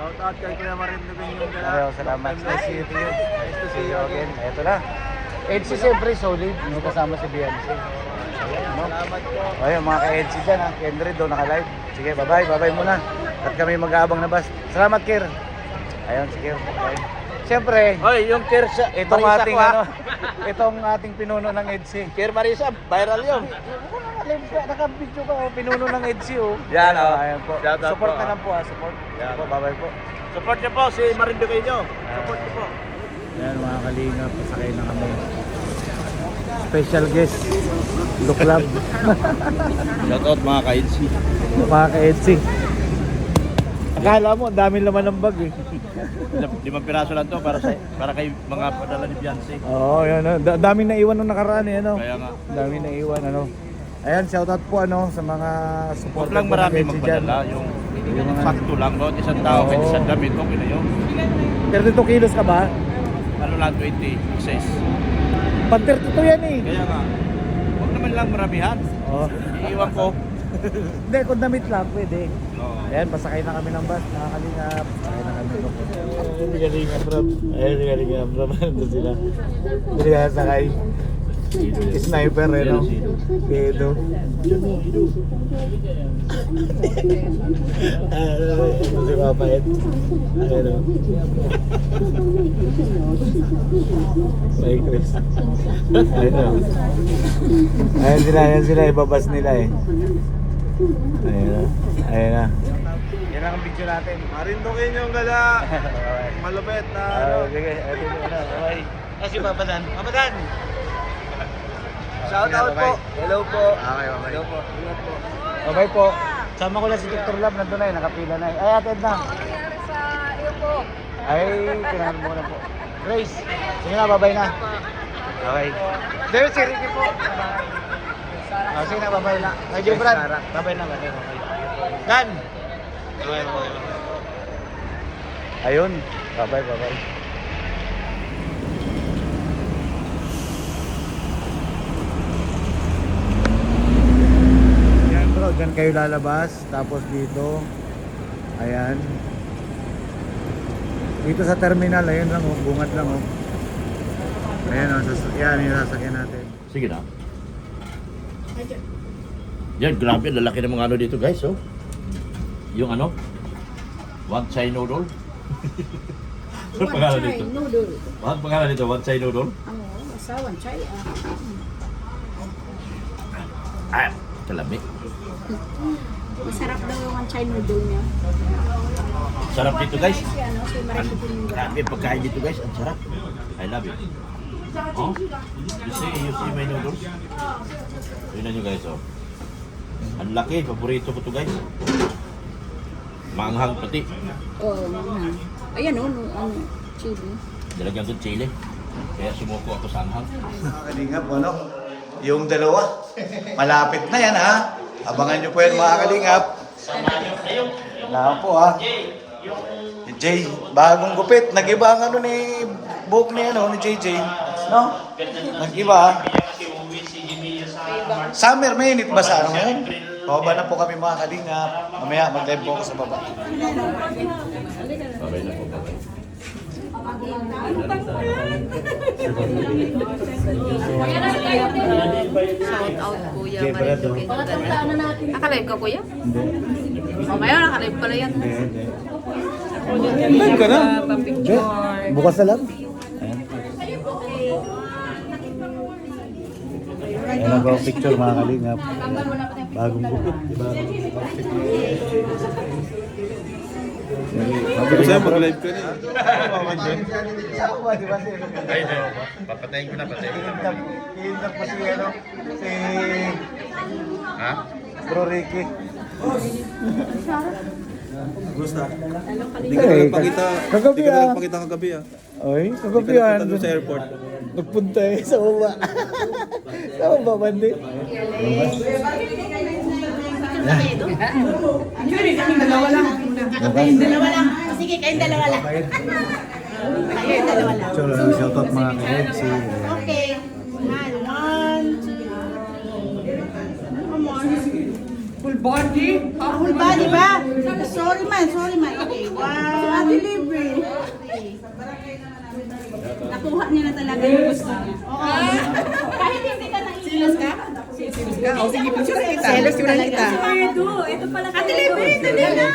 Shout out kay Kuya Marindugin yung gala. Ayaw, salamat. Nice to see you. Nice to see you again. Ito na. Edsi siyempre solid. No, kasama si Beyonce. No? Salamat po. Ayun, mga ka-Edsi dyan ha. Kendred doon naka-live. Sige, bye-bye. Bye-bye muna. At kami mag-aabang na bus. Salamat, Kir. Ayun, sige. Bye. Siyempre, Hoy, yung Kir sa itong Marisa ating ko, ha? ano, itong ating pinuno ng Edsi. Kir Marisa, viral yun. Naka-video ka, pinuno ng Edsi oh. Yan, oh. Ayan po. Shout out Support po, na ah. lang po ha, support. Yan. Sige po, bye-bye po. Support niyo po si Marindugin nyo. Support niyo po. Yan mga kalinga, pasakay na kami. Special guest, Luklab. Shout out mga ka-Edsi. Mukha ka Edsi. Akala mo, ang dami laman ng bag eh. 5 piraso lang to para kay mga padala ni Beyonce. Oo, yan. Daming naiwan nung nakaraan eh, ano? Kaya nga. Daming naiwan, ano? Ayan, shoutout po ano sa mga Huwag supporter lang po ng marami Edsi dyan. magpadala. Yung mga- sakto lang. Bawat isang tao, kahit Oo. isang damit, okay na yun. 32 kilos ka ba? Ano lang, 20 pieces. Pag 32 yan eh. Kaya nga, huwag naman lang maramihan. Oo. Iiwan ko. Hindi, kung damit lang, pwede. Oo. Ayan, pasakay na kami ng bus, nakakalingap. Pasakay na kami. Ayun, kalingap, bro. Ayun, kalingap, bro. Nandun sila. Hindi ka sakay. Sniper, eh, no? Kedo. Ito si Papa Ed. Ayun, no? May Chris. Ayun, no? Ayan sila, ibabas nila eh. Ayun na. Ayun na. Yan ang video natin. Marindugin yung gala. Malupit na ano. Sige, ito na. Bye. Si Papa Dan. Papa Dan! Shout out po. Hello po. Okay, bye. Hello po. Ingat po. Bye po. Sama ko na si Dr. Lab. Nandun na eh. Nakapila na eh. Ay, atid na. Nangyari sa iyo po. Ay, kailangan mo na po. Grace. Sige na, bye na. Okay. There, si Ricky po. Sige na, bye na. Kay Jebran. Bye na. Dan! Okay. Ayun. Bye. Yan bro, dyan kayo lalabas. Tapos dito. Ayan. Dito sa terminal, ayun lang oh. Bungat lang oh. Ayan oh, yan yung sasakyan natin. Sige na. Yan, grabe. Lalaki ng mga ano dito guys, oh. Yung ano? One Chai noodle. Ano pangalan dito? Noodle. Ano pangalan dito? One Chai noodle? Ano, asawan chai. Ah, kalami. Masarap daw yung chai noodle niya. Sarap dito guys. Si ano, si Marito Grabe, pagkain dito guys. Ang sarap. I love it. Oh? You see my noodles? Tignan nyo guys, oh. Ang laki. Paborito ko to guys. Manghang pati. Oo, manghang. Ayan o, ano, chili. Dalagyan ko chili. Kaya sumuko ako sa anghang. Kalingap, ano? Yung dalawa. Malapit na yan ha. Abangan nyo po yan mga kalingap. Wala po ha. Jay, bagong gupit. Nag-iba ang ano ni buhok ni ano ni JJ. No? Nag-iba ha. Summer, mainit ba sa ano ngayon? Pababa na po kami mga kalingap. Mamaya mag-live po ako sa baba. Babay na po, babay. Shout out kuya Okay, Marito. brado. Nakalive ka kuya? Hindi. Mamaya nakalive pala yan. Live ka na? Pa-picture. Bukas na lang. Ayan ang bawang picture mga kalingap. Bagong gupit. Diba? Kasi mag-live ka na. Ay, papatayin ko na, patayin ko na. Kidnap pa si ano, si Ha? Bro Ricky. Gusta. Hindi Eh, ka nagpakita. kagabi Hindi ka ah. nagpakita kagabi ah. Oy, Hindi kagabi ka yan. nagpunta doon sa airport. Nagpunta eh, sa baba. Sa baba, bandi. Dalawa lang. Sige, kayong dalawa lang. Kayong dalawa lang. Picture, shoutout mga ka-EDC. Okay. One, two. Come on. Full body? Full body ba? Sorry man. Okay, one. Nakuha niya na talaga yung gusto niya. Kahit hindi ka naiilas ka? O sige, picture kita. Selos ko lang kita. Ito pala ka. Ate Liberty, dali na.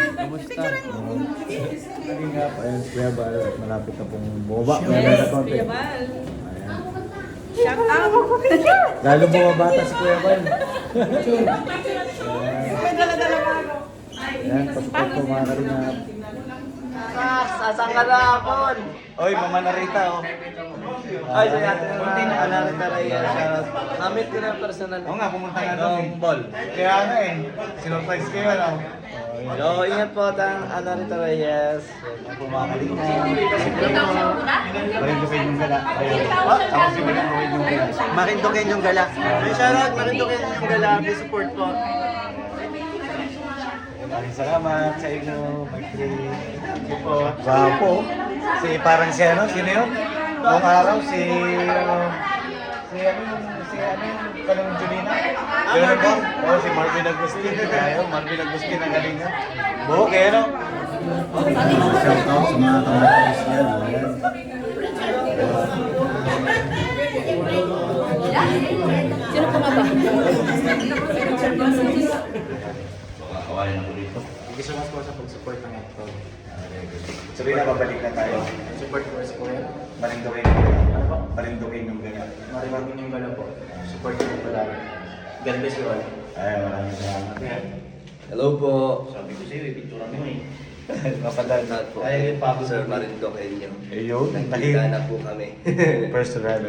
Kalingap, ayun si Kuya Bal, malapit na pong bumaba. Yes, Kuya Bal. Shout out. Lalo bumabata si Kuya Bal. Ayan, pasupport po mga kalingap. Sasangalapon. Oy, Mama Narita, oh. Ay, sa yatin na Narita Reyes. Namit ko na personal. Oo nga, pumunta nga doon eh. Ball. Kaya ano eh, sinurprise kayo, no? Yo, ingat po tang Narita Reyes. Pumakaling na. Marindukin yung gala. Tapos si Marindukin yung gala. Marindukin yung gala. Ay, shoutout, marindukin yung gala. Please support po. Maraming salamat sa inyo. Mag-free. Gwapo. Si parang si ano, sino yun? Noong araw, si kanang Julina. Yun ba? Oo, si Marvin Agustin. Ayaw, Marvin Agustin ang galingan. Buhok eh, no? Shout out sa mga kamatalis yan. Sino pumaba? Kawain ako dito. Thank you so much po sa pag-support ng ito. Sabi na, babalik na tayo. Support po sa kuya. Marindukin yung gala. Marindukin yung gala. Marimangin yung gala po. Support po po lagi. God bless you all. Ay, maraming salamat. Hello po. Sabi ko sa'yo, picturean mo eh. Mapadal. po. Ay, Sir Marinduque nyo. Ayun, Nakita na po kami. personal.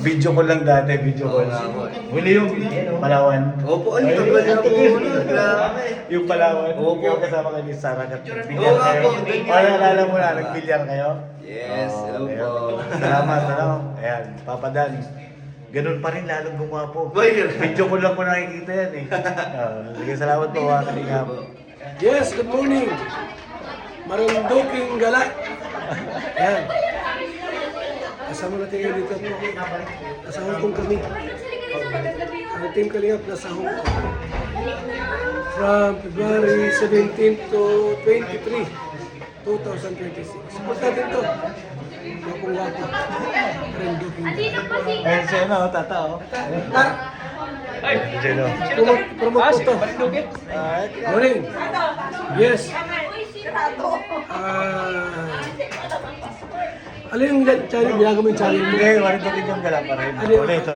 Video ko lang dati, video ko Oo, lang. nga po. Huli yung Palawan. Opo, ano tagal na po. Grabe. Yung Palawan, Opo. yung kasama kayo ni Sarah at Oo nagbilyar nga kayo. po, doon O, naalala mo na, nagbilyar kayo? Yes, Oo, hello ayun. po. Salamat, ano? Ayan, Papa Dan. Ganun pa rin, lalong gumapo. Boy. Video ko lang po nakikita yan eh. Sige, salamat po mga kalingap. Yes, good morning. Marinduking Gala. Ayan. Kasama natin ngayon dito po. Nasa Hong Kong kami. Ang team Kalingap nasa Hong Kong. From February 17 to 23, 2026. Support natin to. Wapong-wapo. Marinduking Gala. Ayun siya na, tata oh. Diyan oh. Promote po to. Morning. Yes. Ano yung channel? Ginagawa mo yung channel mo? Hindi, marindukin yung gala pa rin. Ano yun? Ulit.